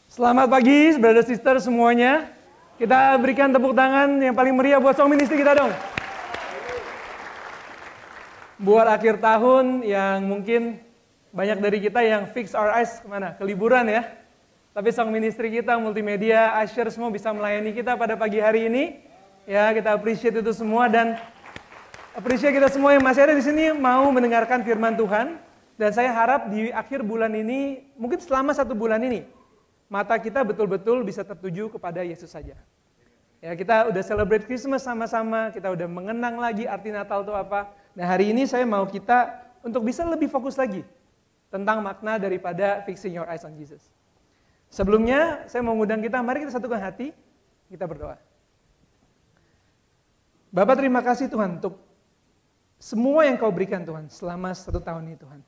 Selamat pagi, brother sister semuanya. Kita berikan tepuk tangan yang paling meriah buat song ministry kita dong. Buat akhir tahun yang mungkin banyak dari kita yang fix our eyes kemana? Ke liburan ya. Tapi song ministry kita, multimedia, usher semua bisa melayani kita pada pagi hari ini. Ya, kita appreciate itu semua dan appreciate kita semua yang masih ada di sini mau mendengarkan firman Tuhan. Dan saya harap di akhir bulan ini, mungkin selama 1 bulan ini, mata kita betul-betul bisa tertuju kepada Yesus saja. Ya, kita udah celebrate Christmas sama-sama, kita udah mengenang lagi arti Natal itu apa. Nah, hari ini saya mau kita untuk bisa lebih fokus lagi tentang makna daripada fixing your eyes on Jesus. Sebelumnya, saya mau ngundang kita, mari kita satukan hati, kita berdoa. Bapak, terima kasih Tuhan untuk semua yang Kau berikan Tuhan selama 1 tahun ini Tuhan.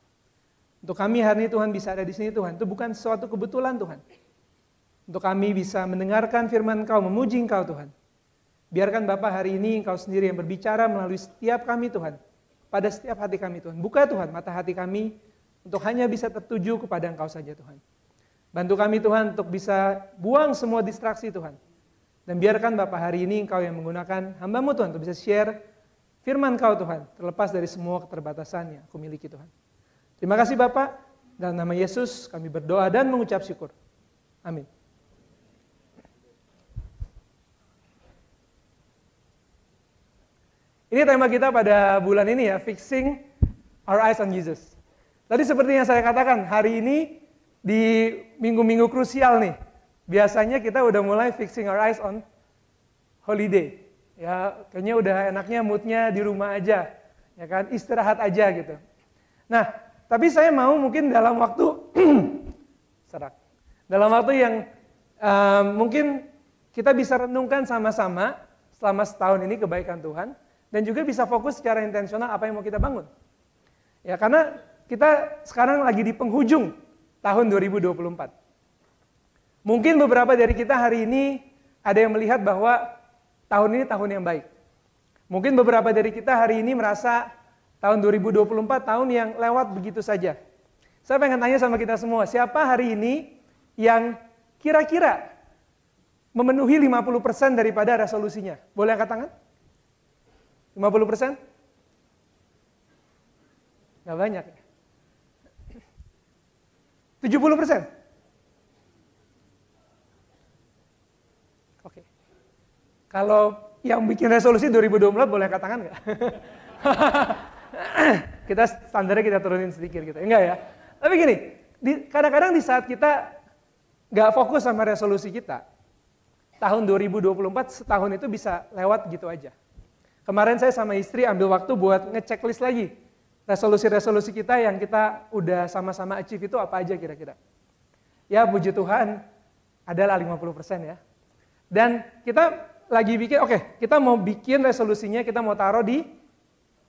Untuk kami hari ini Tuhan bisa ada di sini Tuhan, itu bukan suatu kebetulan Tuhan. Untuk kami bisa mendengarkan firman Kau, memuji Engkau Tuhan. Biarkan Bapak hari ini Engkau sendiri yang berbicara melalui setiap kami Tuhan. Pada setiap hati kami Tuhan. Buka Tuhan mata hati kami untuk hanya bisa tertuju kepada Engkau saja Tuhan. Bantu kami Tuhan untuk bisa buang semua distraksi Tuhan. Dan biarkan Bapak hari ini Engkau yang menggunakan hamba-Mu Tuhan untuk bisa share firman Kau Tuhan. Terlepas dari semua keterbatasan yang aku miliki Tuhan. Terima kasih Bapak. Dalam nama Yesus kami berdoa dan mengucap syukur. Amin. Ini tema kita pada bulan ini ya, fixing our eyes on Jesus. Tadi seperti yang saya katakan, hari ini di minggu-minggu krusial nih, biasanya kita udah mulai fixing our eyes on holiday. Ya, kayaknya udah enaknya moodnya di rumah aja, ya kan, istirahat aja gitu. Nah, tapi saya mau mungkin dalam waktu dalam waktu yang mungkin kita bisa renungkan sama-sama selama setahun ini kebaikan Tuhan. Dan juga bisa fokus secara intensional apa yang mau kita bangun. Ya, karena kita sekarang lagi di penghujung tahun 2024. Mungkin beberapa dari kita hari ini ada yang melihat bahwa tahun ini tahun yang baik. Mungkin beberapa dari kita hari ini merasa tahun 2024 tahun yang lewat begitu saja. Saya pengen tanya sama kita semua, siapa hari ini yang kira-kira memenuhi 50% daripada resolusinya? Boleh angkat tangan? 50%? Nggak banyak ya? 70%? Oke. Kalau yang bikin resolusi 2024 boleh angkat tangan nggak? Kita standarnya kita turunin sedikit gitu, enggak ya? Tapi gini, kadang-kadang di saat kita nggak fokus sama resolusi kita, tahun 2024 setahun itu bisa lewat gitu aja. Kemarin saya sama istri ambil waktu buat ngechecklist lagi resolusi-resolusi kita yang kita udah sama-sama achieve itu apa aja kira-kira. Ya puji Tuhan adalah 50% ya. Dan kita lagi bikin, oke, kita mau bikin resolusinya, kita mau taruh di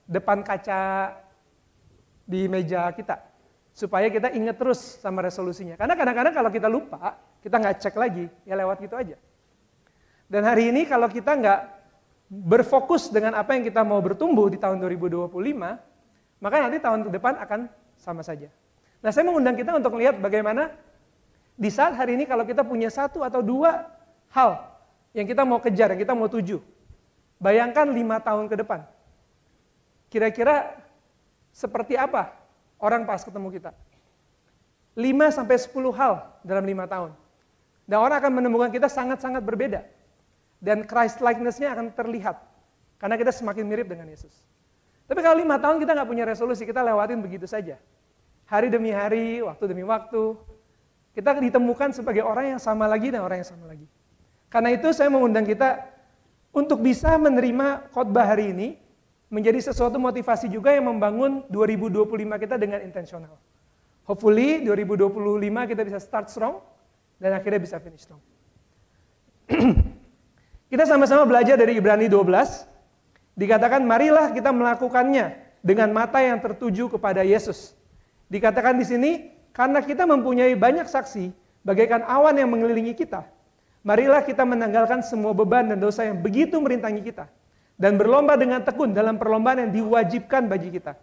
depan kaca di meja kita. Supaya kita ingat terus sama resolusinya. Karena kadang-kadang kalau kita lupa, kita nggak cek lagi, ya lewat gitu aja. Dan hari ini kalau kita nggak berfokus dengan apa yang kita mau bertumbuh di tahun 2025, maka nanti tahun depan akan sama saja. Nah, saya mengundang kita untuk melihat bagaimana di saat hari ini kalau kita punya 1 atau 2 hal yang kita mau kejar, yang kita mau tuju. Bayangkan 5 tahun ke depan. Kira-kira seperti apa orang pas ketemu kita? 5-10 hal dalam 5 tahun. Dan orang akan menemukan kita sangat-sangat berbeda. Dan Christ likeness-nya akan terlihat. Karena kita semakin mirip dengan Yesus. Tapi kalau 5 tahun kita nggak punya resolusi, kita lewatin begitu saja. Hari demi hari, waktu demi waktu. Kita ditemukan sebagai orang yang sama lagi dan orang yang sama lagi. Karena itu saya mengundang kita untuk bisa menerima khotbah hari ini, menjadi sesuatu motivasi juga yang membangun 2025 kita dengan intensional. Hopefully 2025 kita bisa start strong, dan akhirnya bisa finish strong. Kita sama-sama belajar dari Ibrani 12, dikatakan marilah kita melakukannya dengan mata yang tertuju kepada Yesus. Dikatakan di sini, karena kita mempunyai banyak saksi, bagaikan awan yang mengelilingi kita, marilah kita menanggalkan semua beban dan dosa yang begitu merintangi kita, dan berlomba dengan tekun dalam perlombaan yang diwajibkan bagi kita.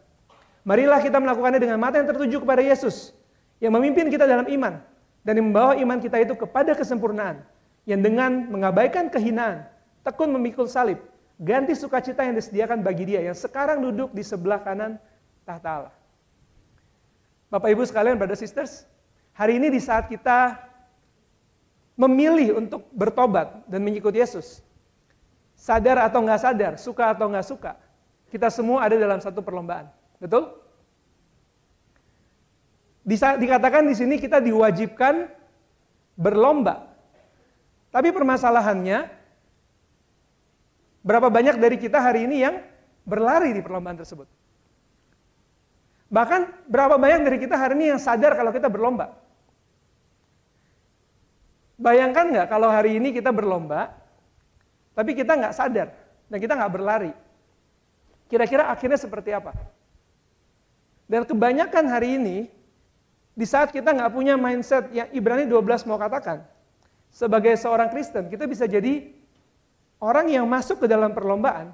Marilah kita melakukannya dengan mata yang tertuju kepada Yesus, yang memimpin kita dalam iman, dan yang membawa iman kita itu kepada kesempurnaan, yang dengan mengabaikan kehinaan, tekun memikul salib, ganti sukacita yang disediakan bagi Dia yang sekarang duduk di sebelah kanan tahta Allah. Bapak Ibu sekalian, brothers sisters, hari ini di saat kita memilih untuk bertobat dan mengikut Yesus, sadar atau nggak sadar, suka atau nggak suka, kita semua ada dalam satu perlombaan. Betul? Dikatakan di sini kita diwajibkan berlomba. Tapi permasalahannya, berapa banyak dari kita hari ini yang berlari di perlombaan tersebut? Bahkan berapa banyak dari kita hari ini yang sadar kalau kita berlomba? Bayangkan nggak kalau hari ini kita berlomba, tapi kita nggak sadar dan kita nggak berlari. Kira-kira akhirnya seperti apa? Dan kebanyakan hari ini, di saat kita nggak punya mindset yang Ibrani 12 mau katakan, sebagai seorang Kristen, kita bisa jadi orang yang masuk ke dalam perlombaan,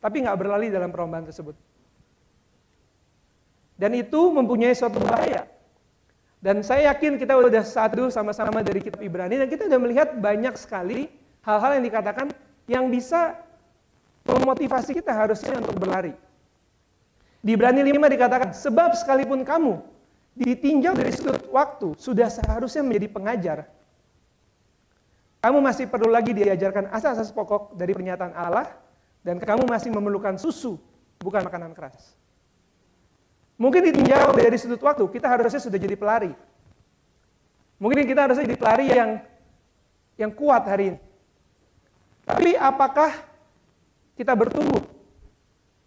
tapi nggak berlari dalam perlombaan tersebut. Dan itu mempunyai suatu bahaya. Dan saya yakin kita sudah satu sama-sama dari kitab Ibrani, dan kita sudah melihat banyak sekali hal-hal yang dikatakan yang bisa memotivasi kita harusnya untuk berlari. Di Ibrani 5 dikatakan, sebab sekalipun kamu ditinjau dari sudut waktu, sudah seharusnya menjadi pengajar. Kamu masih perlu lagi diajarkan asas-asas pokok dari pernyataan Allah, dan kamu masih memerlukan susu, bukan makanan keras. Mungkin ditinjau dari sudut waktu, kita harusnya sudah jadi pelari. Mungkin kita harusnya jadi pelari yang kuat hari ini. Tapi apakah kita bertumbuh?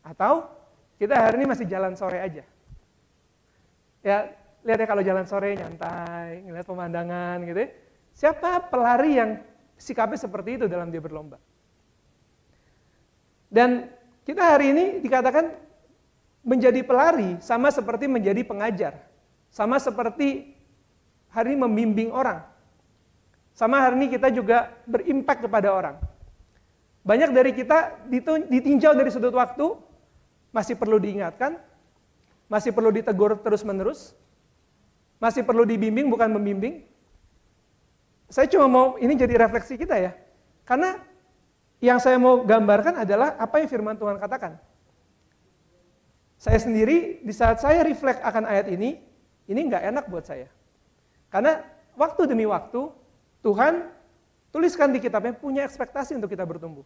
Atau kita hari ini masih jalan sore aja? Ya, lihat ya kalau jalan sore nyantai, ngeliat pemandangan gitu ya. Siapa pelari yang sikapnya seperti itu dalam dia berlomba? Dan kita hari ini dikatakan menjadi pelari sama seperti menjadi pengajar. Sama seperti hari ini membimbing orang. Sama hari ini kita juga berimpak kepada orang. Banyak dari kita ditinjau dari sudut waktu, masih perlu diingatkan, masih perlu ditegur terus-menerus, masih perlu dibimbing bukan membimbing. Saya cuma mau, ini jadi refleksi kita ya. Karena yang saya mau gambarkan adalah apa yang firman Tuhan katakan. Saya sendiri, di saat saya reflect akan ayat ini nggak enak buat saya. Karena waktu demi waktu, Tuhan tuliskan di kitabnya punya ekspektasi untuk kita bertumbuh.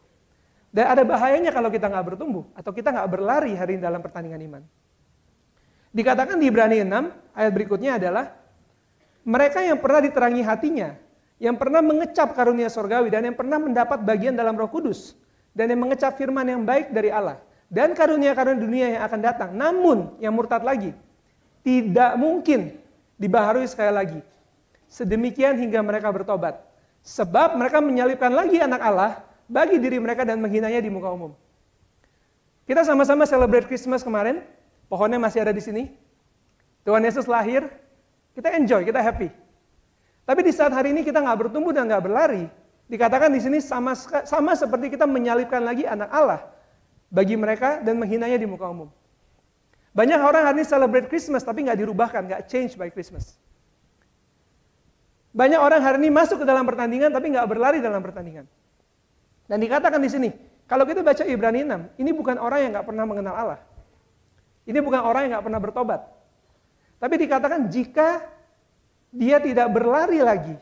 Dan ada bahayanya kalau kita nggak bertumbuh, atau kita nggak berlari hari ini dalam pertandingan iman. Dikatakan di Ibrani 6, ayat berikutnya adalah, mereka yang pernah diterangi hatinya, yang pernah mengecap karunia sorgawi, dan yang pernah mendapat bagian dalam Roh Kudus, dan yang mengecap firman yang baik dari Allah, dan karunia-karunia dunia yang akan datang, namun yang murtad lagi, tidak mungkin dibaharui sekali lagi. Sedemikian hingga mereka bertobat. Sebab mereka menyalibkan lagi anak Allah bagi diri mereka dan menghinanya di muka umum. Kita sama-sama celebrate Christmas kemarin, pohonnya masih ada di sini. Tuhan Yesus lahir, kita enjoy, kita happy. Tapi di saat hari ini kita nggak bertumbuh dan nggak berlari, dikatakan di sini sama seperti kita menyalibkan lagi anak Allah bagi mereka dan menghinanya di muka umum. Banyak orang hari ini celebrate Christmas tapi nggak dirubahkan, nggak change by Christmas. Banyak orang hari ini masuk ke dalam pertandingan tapi nggak berlari dalam pertandingan. Dan dikatakan di sini, kalau kita baca Ibrani 6, ini bukan orang yang nggak pernah mengenal Allah. Ini bukan orang yang nggak pernah bertobat. Tapi dikatakan jika dia tidak berlari lagi,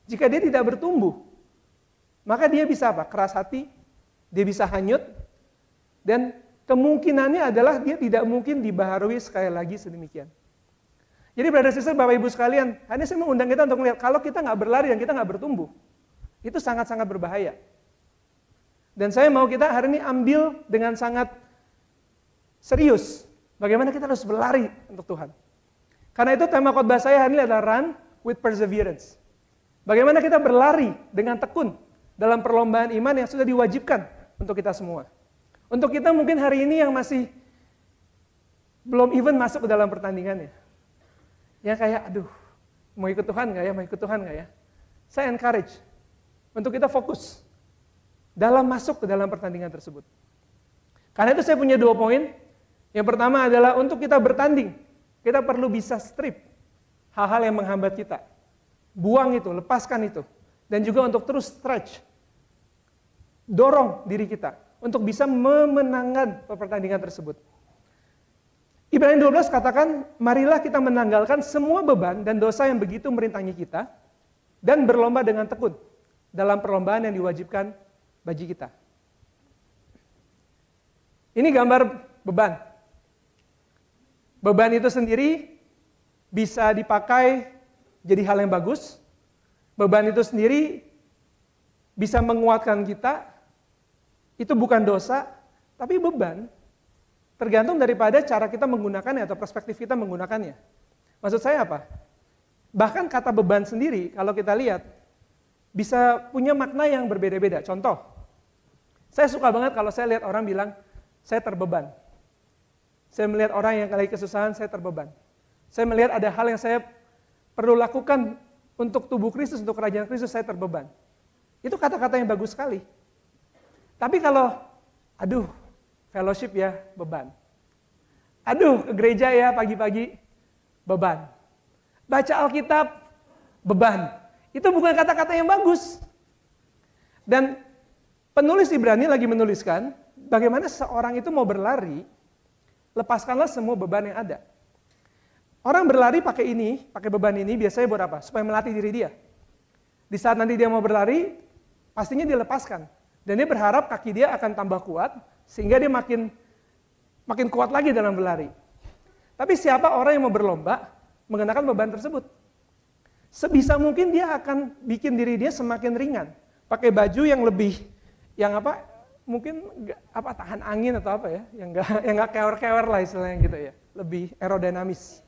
jika dia tidak bertumbuh, maka dia bisa apa? Keras hati, dia bisa hanyut, dan kemungkinannya adalah dia tidak mungkin dibaharui sekali lagi sedemikian. Jadi brother sister, Bapak Ibu sekalian, hanya saya mengundang kita untuk melihat kalau kita nggak berlari dan kita nggak bertumbuh, itu sangat-sangat berbahaya. Dan saya mau kita hari ini ambil dengan sangat serius, bagaimana kita harus berlari untuk Tuhan. Karena itu tema khotbah saya hari ini adalah run with perseverance. Bagaimana kita berlari dengan tekun dalam perlombaan iman yang sudah diwajibkan untuk kita semua. Untuk kita mungkin hari ini yang masih belum even masuk ke dalam pertandingannya. Ya kayak, aduh, mau ikut Tuhan nggak ya, mau ikut Tuhan nggak ya? Saya encourage untuk kita fokus dalam masuk ke dalam pertandingan tersebut. Karena itu saya punya 2 poin. Yang pertama adalah untuk kita bertanding, kita perlu bisa strip hal-hal yang menghambat kita. buang itu, lepaskan itu. Dan juga untuk terus stretch, dorong diri kita untuk bisa memenangkan pertandingan tersebut. Ibrani 12 katakan, marilah kita menanggalkan semua beban dan dosa yang begitu merintangi kita, dan berlomba dengan tekun dalam perlombaan yang diwajibkan bagi kita. Ini gambar beban. Beban itu sendiri bisa dipakai jadi hal yang bagus. Beban itu sendiri bisa menguatkan kita. Itu bukan dosa, tapi beban. Tergantung daripada cara kita menggunakannya atau perspektif kita menggunakannya. Maksud saya apa? Bahkan kata beban sendiri, kalau kita lihat, bisa punya makna yang berbeda-beda. Contoh, saya suka banget kalau saya lihat orang bilang, saya terbeban. Saya melihat orang yang lagi kesusahan, saya terbeban. Saya melihat ada hal yang saya perlu lakukan untuk tubuh Kristus, untuk kerajaan Kristus, saya terbeban. Itu kata-kata yang bagus sekali. Tapi kalau, aduh, fellowship ya, beban. Aduh, ke gereja ya pagi-pagi, beban. Baca Alkitab, beban. Itu bukan kata-kata yang bagus. Dan penulis Ibrani lagi menuliskan, bagaimana seorang itu mau berlari, lepaskanlah semua beban yang ada. Orang berlari pakai ini, pakai beban ini biasanya buat apa? Supaya melatih diri dia. Di saat nanti dia mau berlari, pastinya dia lepaskan. Dan dia berharap kaki dia akan tambah kuat, sehingga dia makin kuat lagi dalam berlari. Tapi siapa orang yang mau berlomba, mengenakan beban tersebut? Sebisa mungkin dia akan bikin diri dia semakin ringan. Pakai baju yang lebih, mungkin tahan angin atau apa ya, yang nggak kewer-kewer lah istilahnya gitu ya. Lebih aerodinamis.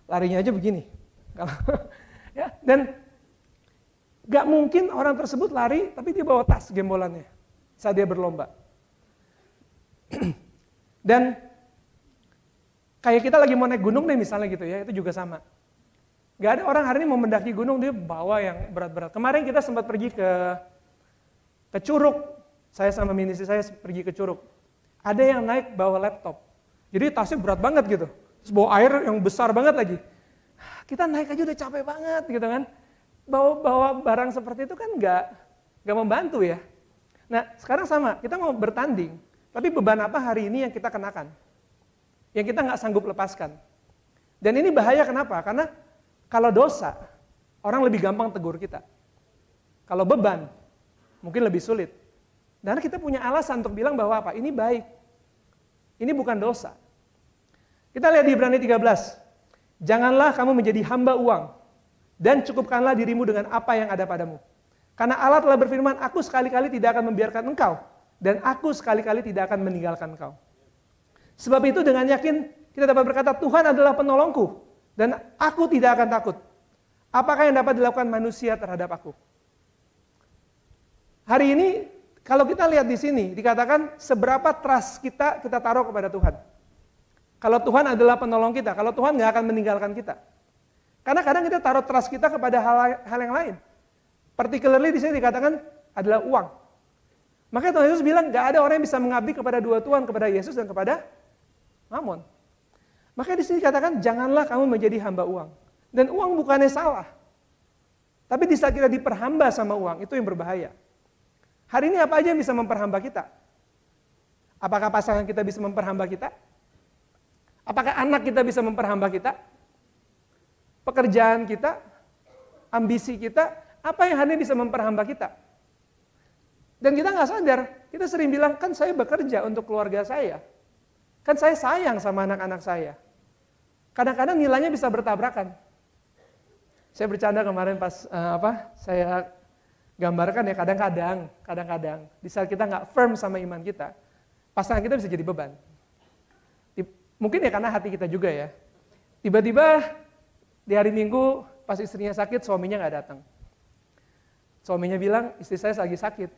Larinya aja begini. Ya, dan gak mungkin orang tersebut lari tapi dia bawa tas gembolannya saat dia berlomba. Dan kayak kita lagi mau naik gunung deh misalnya gitu ya, itu juga sama. Gak ada orang hari ini mau mendaki gunung dia bawa yang berat-berat. Kemarin kita sempat pergi ke Curug. Saya sama ministri saya pergi ke Curug. Ada yang naik bawa laptop. Jadi tasnya berat banget gitu. Terus bawa air yang besar banget lagi. Kita naik aja udah capek banget gitu kan. Bawa barang seperti itu kan nggak membantu ya. Nah sekarang sama, kita mau bertanding. Tapi beban apa hari ini yang kita kenakan? Yang kita nggak sanggup lepaskan. Dan ini bahaya kenapa? Karena kalau dosa, orang lebih gampang tegur kita. Kalau beban, mungkin lebih sulit. Dan kita punya alasan untuk bilang bahwa apa? Ini baik. Ini bukan dosa. Kita lihat di Ibrani 13. Janganlah kamu menjadi hamba uang, dan cukupkanlah dirimu dengan apa yang ada padamu. Karena Allah telah berfirman, aku sekali-kali tidak akan membiarkan engkau, dan aku sekali-kali tidak akan meninggalkan engkau. Sebab itu dengan yakin kita dapat berkata, Tuhan adalah penolongku, dan aku tidak akan takut. Apakah yang dapat dilakukan manusia terhadap aku? Hari ini, kalau kita lihat di sini, dikatakan seberapa trust kita taruh kepada Tuhan. Kalau Tuhan adalah penolong kita, kalau Tuhan nggak akan meninggalkan kita. Karena kadang kita taruh trust kita kepada hal yang lain. Particularly di sini dikatakan adalah uang. Makanya Tuhan Yesus bilang nggak ada orang yang bisa mengabdi kepada dua Tuhan, kepada Yesus dan kepada Mamon. Makanya di sini dikatakan janganlah kamu menjadi hamba uang. Dan uang bukannya salah. Tapi di saat kita diperhamba sama uang, itu yang berbahaya. Hari ini apa aja yang bisa memperhamba kita? Apakah pasangan kita bisa memperhamba kita? Apakah anak kita bisa memperhamba kita? Pekerjaan kita? Ambisi kita? Apa yang hari ini bisa memperhamba kita? Dan kita nggak sadar, kita sering bilang, kan saya bekerja untuk keluarga saya. Kan saya sayang sama anak-anak saya. Kadang-kadang nilainya bisa bertabrakan. Saya bercanda kemarin pas saya gambarkan ya, kadang-kadang di saat kita nggak firm sama iman kita, pasangan kita bisa jadi beban. Mungkin ya karena hati kita juga ya. Tiba-tiba di hari Minggu pas istrinya sakit, suaminya nggak datang. Suaminya bilang, istri saya lagi sakit.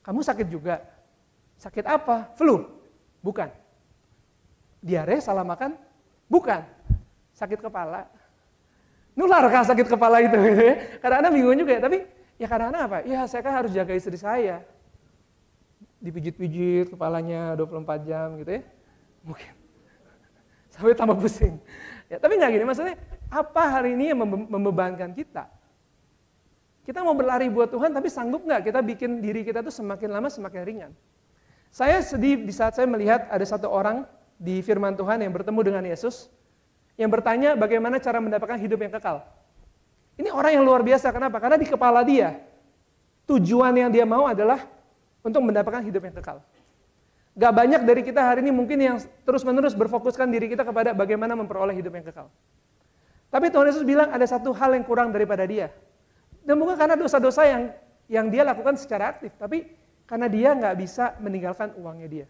Kamu sakit juga? Sakit apa? Flu? Bukan. Diare, salah makan? Bukan. Sakit kepala. Nularkah sakit kepala itu? Kadang-kadang bingung juga ya, tapi ya kadang-kadang apa? Ya saya kan harus jaga istri saya. Dipijit-pijit kepalanya 24 jam gitu ya. Mungkin. Sampai tambah pusing. Ya, tapi nggak gini, maksudnya apa hari ini yang membebankan kita? Kita mau berlari buat Tuhan, tapi sanggup nggak kita bikin diri kita tuh semakin lama semakin ringan? Saya sedih di saat saya melihat ada satu orang di firman Tuhan yang bertemu dengan Yesus, yang bertanya bagaimana cara mendapatkan hidup yang kekal. Ini orang yang luar biasa, kenapa? Karena di kepala dia, tujuan yang dia mau adalah untuk mendapatkan hidup yang kekal. Gak banyak dari kita hari ini mungkin yang terus-menerus berfokuskan diri kita kepada bagaimana memperoleh hidup yang kekal. Tapi Tuhan Yesus bilang ada satu hal yang kurang daripada dia. Dan bukan karena dosa-dosa yang dia lakukan secara aktif, tapi karena dia nggak bisa meninggalkan uangnya dia.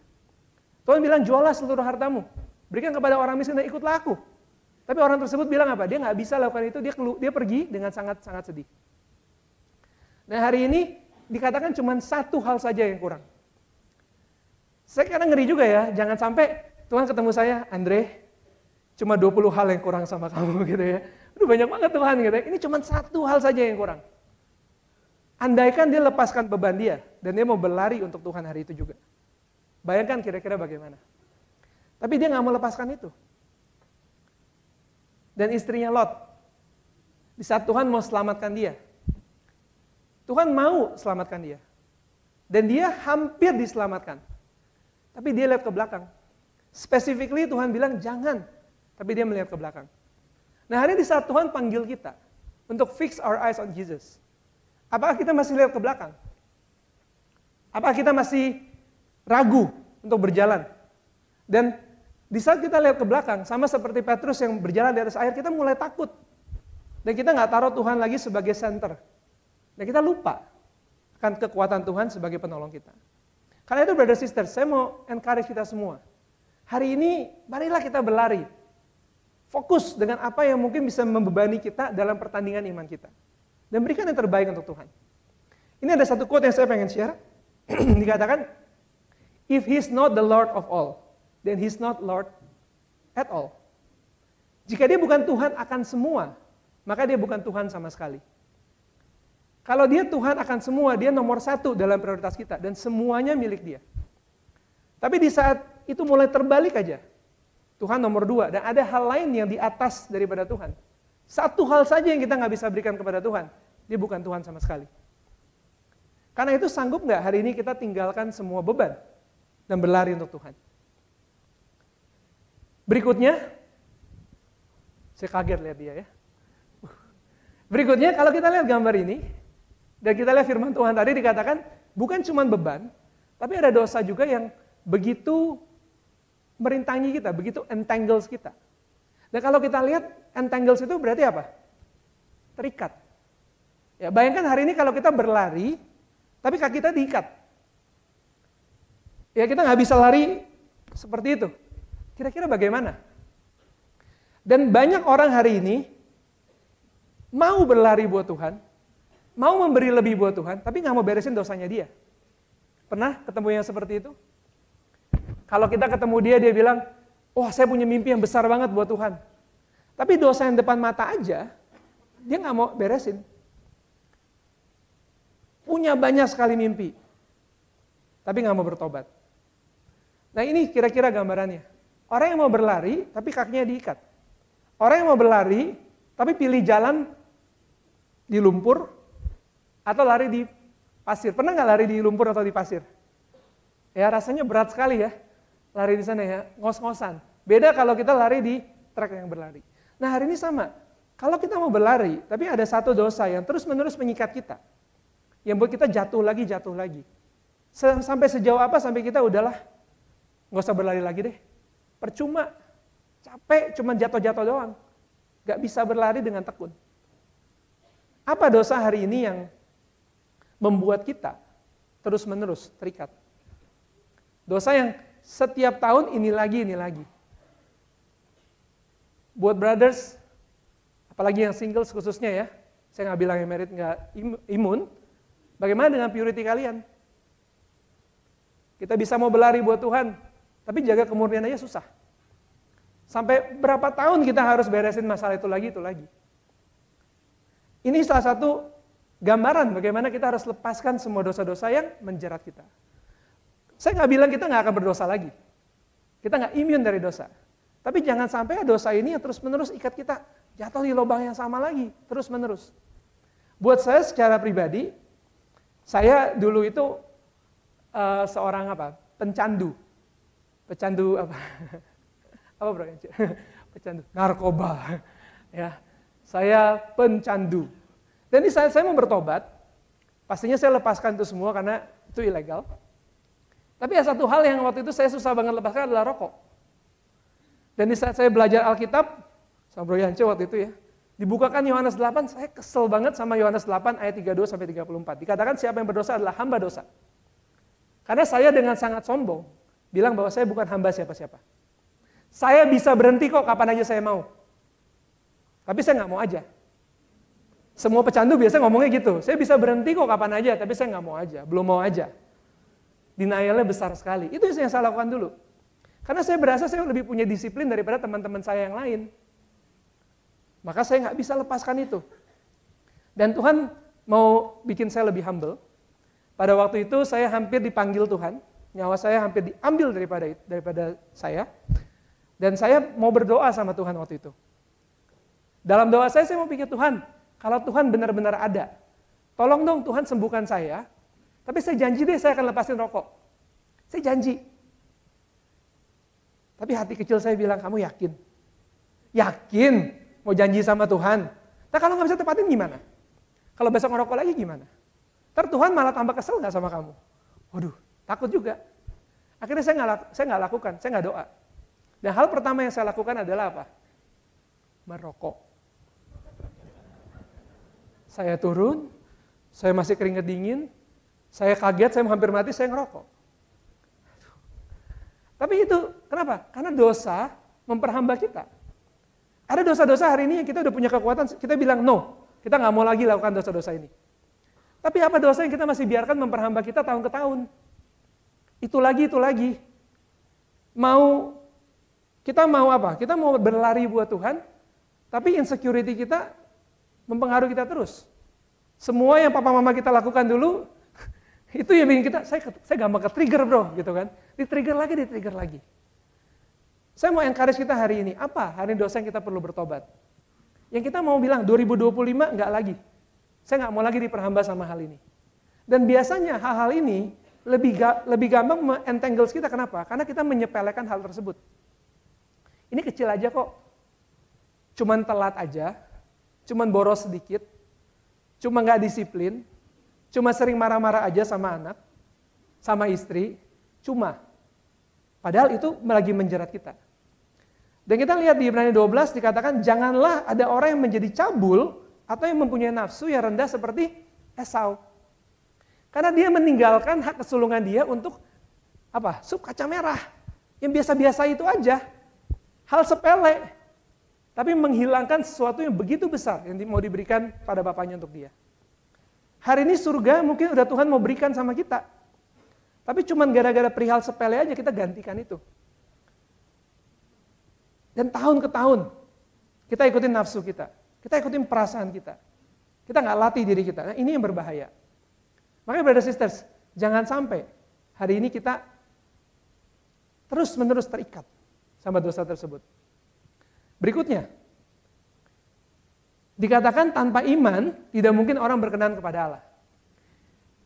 Tuhan bilang, jualah seluruh hartamu, berikan kepada orang miskin dan ikutlah aku. Tapi orang tersebut bilang apa? Dia nggak bisa lakukan itu, dia pergi dengan sangat-sangat sedih. Nah hari ini dikatakan cuma satu hal saja yang kurang. Saya kadang ngeri juga ya, jangan sampai Tuhan ketemu saya, Andre, cuma 20 hal yang kurang sama kamu gitu ya. Aduh banyak banget Tuhan gitu ya. Ini cuma satu hal saja yang kurang. Andaikan dia lepaskan beban dia, dan dia mau berlari untuk Tuhan hari itu juga. Bayangkan kira-kira bagaimana. Tapi dia nggak mau lepaskan itu. Dan istrinya Lot, di saat Tuhan mau selamatkan dia, Tuhan mau selamatkan dia. Dan dia hampir diselamatkan. Tapi dia lihat ke belakang. Specifically Tuhan bilang jangan, tapi dia melihat ke belakang. Nah hari ini di saat Tuhan panggil kita untuk fix our eyes on Jesus, apakah kita masih lihat ke belakang? Apakah kita masih ragu untuk berjalan? Dan di saat kita lihat ke belakang, sama seperti Petrus yang berjalan di atas air, kita mulai takut. Dan kita nggak taruh Tuhan lagi sebagai center. Dan kita lupa akan kekuatan Tuhan sebagai penolong kita. Karena itu brother sister, saya mau encourage kita semua. Hari ini, marilah kita berlari. Fokus dengan apa yang mungkin bisa membebani kita dalam pertandingan iman kita. Dan berikan yang terbaik untuk Tuhan. Ini ada satu quote yang saya pengen share. Dikatakan, if He's not the Lord of all, then He's not Lord at all. Jika dia bukan Tuhan akan semua, maka dia bukan Tuhan sama sekali. Kalau dia Tuhan akan semua, dia nomor satu dalam prioritas kita. Dan semuanya milik dia. Tapi di saat itu mulai terbalik aja. Tuhan nomor dua, dan ada hal lain yang di atas daripada Tuhan. Satu hal saja yang kita nggak bisa berikan kepada Tuhan, dia bukan Tuhan sama sekali. Karena itu sanggup nggak hari ini kita tinggalkan semua beban dan berlari untuk Tuhan? Berikutnya, saya kaget lihat dia ya. Berikutnya, kalau kita lihat gambar ini, dan kita lihat firman Tuhan tadi dikatakan, bukan cuma beban, tapi ada dosa juga yang begitu merintangi kita, begitu entangles kita. Dan kalau kita lihat entangles itu berarti apa? Terikat. Ya, bayangkan hari ini kalau kita berlari, tapi kaki kita diikat. Ya kita nggak bisa lari seperti itu. Kira-kira bagaimana? Dan banyak orang hari ini mau berlari buat Tuhan, mau memberi lebih buat Tuhan, tapi nggak mau beresin dosanya dia. Pernah ketemu yang seperti itu? Kalau kita ketemu dia, dia bilang, wah saya punya mimpi yang besar banget buat Tuhan. Tapi dosa yang depan mata aja, dia nggak mau beresin. Punya banyak sekali mimpi, tapi nggak mau bertobat. Nah ini kira-kira gambarannya. Orang yang mau berlari, tapi kakinya diikat. Orang yang mau berlari, tapi pilih jalan di lumpur, atau lari di pasir. Pernah nggak lari di lumpur atau di pasir? Ya rasanya berat sekali ya. Lari di sana ya, ngos-ngosan. Beda kalau kita lari di trek yang berlari. Nah hari ini sama, kalau kita mau berlari, tapi ada satu dosa yang terus-menerus mengikat kita. Yang buat kita jatuh lagi. Sampai sejauh apa, sampai kita udahlah, nggak usah berlari lagi deh. Percuma, capek, cuma jatuh-jatuh doang. Gak bisa berlari dengan tekun. Apa dosa hari ini yang membuat kita terus-menerus terikat? Dosa yang setiap tahun ini lagi. Buat brothers, apalagi yang single khususnya ya, saya nggak bilang yang married nggak imun, bagaimana dengan purity kalian? Kita bisa mau berlari buat Tuhan, tapi jaga kemurnian aja susah. Sampai berapa tahun kita harus beresin masalah itu lagi. Ini salah satu gambaran bagaimana kita harus lepaskan semua dosa-dosa yang menjerat kita. Saya nggak bilang kita nggak akan berdosa lagi. Kita nggak imun dari dosa. Tapi jangan sampai dosa ini yang terus-menerus ikat kita jatuh di lubang yang sama lagi, terus-menerus. Buat saya secara pribadi, saya dulu itu seorang apa? Pencandu. Pecandu apa? Apa bro? Pecandu narkoba. Ya, saya pencandu. Dan di saat saya mau bertobat, pastinya saya lepaskan itu semua karena itu ilegal. Tapi ada satu hal yang waktu itu saya susah banget lepaskan adalah rokok. Dan di saat saya belajar Alkitab, sama Bro Yance waktu itu ya, dibukakan Yohanes 8, saya kesel banget sama Yohanes 8 ayat 32 sampai 34. Dikatakan siapa yang berdosa adalah hamba dosa. Karena saya dengan sangat sombong bilang bahwa saya bukan hamba siapa-siapa. Saya bisa berhenti kok kapan aja saya mau. Tapi saya nggak mau aja. Semua pecandu biasanya ngomongnya gitu. Saya bisa berhenti kok kapan aja, tapi saya nggak mau aja, belum mau aja. Denialnya besar sekali. Itu yang saya lakukan dulu. Karena saya berasa saya lebih punya disiplin daripada teman-teman saya yang lain. Maka saya nggak bisa lepaskan itu. Dan Tuhan mau bikin saya lebih humble. Pada waktu itu saya hampir dipanggil Tuhan. Nyawa saya hampir diambil daripada saya. Dan saya mau berdoa sama Tuhan waktu itu. Dalam doa saya mau pikir, Tuhan, kalau Tuhan benar-benar ada, tolong dong Tuhan sembuhkan saya, tapi saya janji deh saya akan lepasin rokok. Saya janji. Tapi hati kecil saya bilang, kamu yakin? Yakin mau janji sama Tuhan? Nah kalau nggak bisa tepatin gimana? Kalau besok ngerokok lagi gimana? Ntar Tuhan malah tambah kesel nggak sama kamu? Waduh, takut juga. Akhirnya saya nggak lakukan, saya nggak doa. Dan hal pertama yang saya lakukan adalah apa? Merokok. Saya turun, saya masih keringat dingin, saya kaget, saya hampir mati, saya ngerokok. Tapi itu, kenapa? Karena dosa memperhamba kita. Ada dosa-dosa hari ini yang kita udah punya kekuatan, kita bilang no, kita nggak mau lagi lakukan dosa-dosa ini. Tapi apa dosa yang kita masih biarkan memperhamba kita tahun ke tahun? Itu lagi. Kita mau apa? Kita mau berlari buat Tuhan, tapi insecurity kita mempengaruhi kita terus. Semua yang papa mama kita lakukan dulu, itu yang bikin kita, saya gampang ke-trigger bro, gitu kan. Di-trigger lagi. Saya mau encourage kita hari ini, apa hari dosa yang kita perlu bertobat? Yang kita mau bilang, 2025 enggak lagi. Saya nggak mau lagi diperhamba sama hal ini. Dan biasanya hal-hal ini lebih gampang me-entangles kita, kenapa? Karena kita menyepelekan hal tersebut. Ini kecil aja kok, cuman telat aja, cuman boros sedikit, cuma nggak disiplin, cuma sering marah-marah aja sama anak, sama istri, cuma. Padahal itu lagi menjerat kita. Dan kita lihat di Ibrani 12 dikatakan, janganlah ada orang yang menjadi cabul atau yang mempunyai nafsu yang rendah seperti Esau. Karena dia meninggalkan hak kesulungan dia untuk apa? Sup kaca merah. Yang biasa-biasa itu aja. Hal sepele. Tapi menghilangkan sesuatu yang begitu besar yang mau diberikan pada bapaknya untuk dia. Hari ini surga mungkin udah Tuhan mau berikan sama kita. Tapi cuman gara-gara perihal sepele aja kita gantikan itu. Dan tahun ke tahun kita ikutin nafsu kita. Kita ikutin perasaan kita. Kita nggak latih diri kita. Nah ini yang berbahaya. Makanya brother sisters, jangan sampai hari ini kita terus-menerus terikat sama dosa tersebut. Berikutnya, dikatakan tanpa iman tidak mungkin orang berkenan kepada Allah.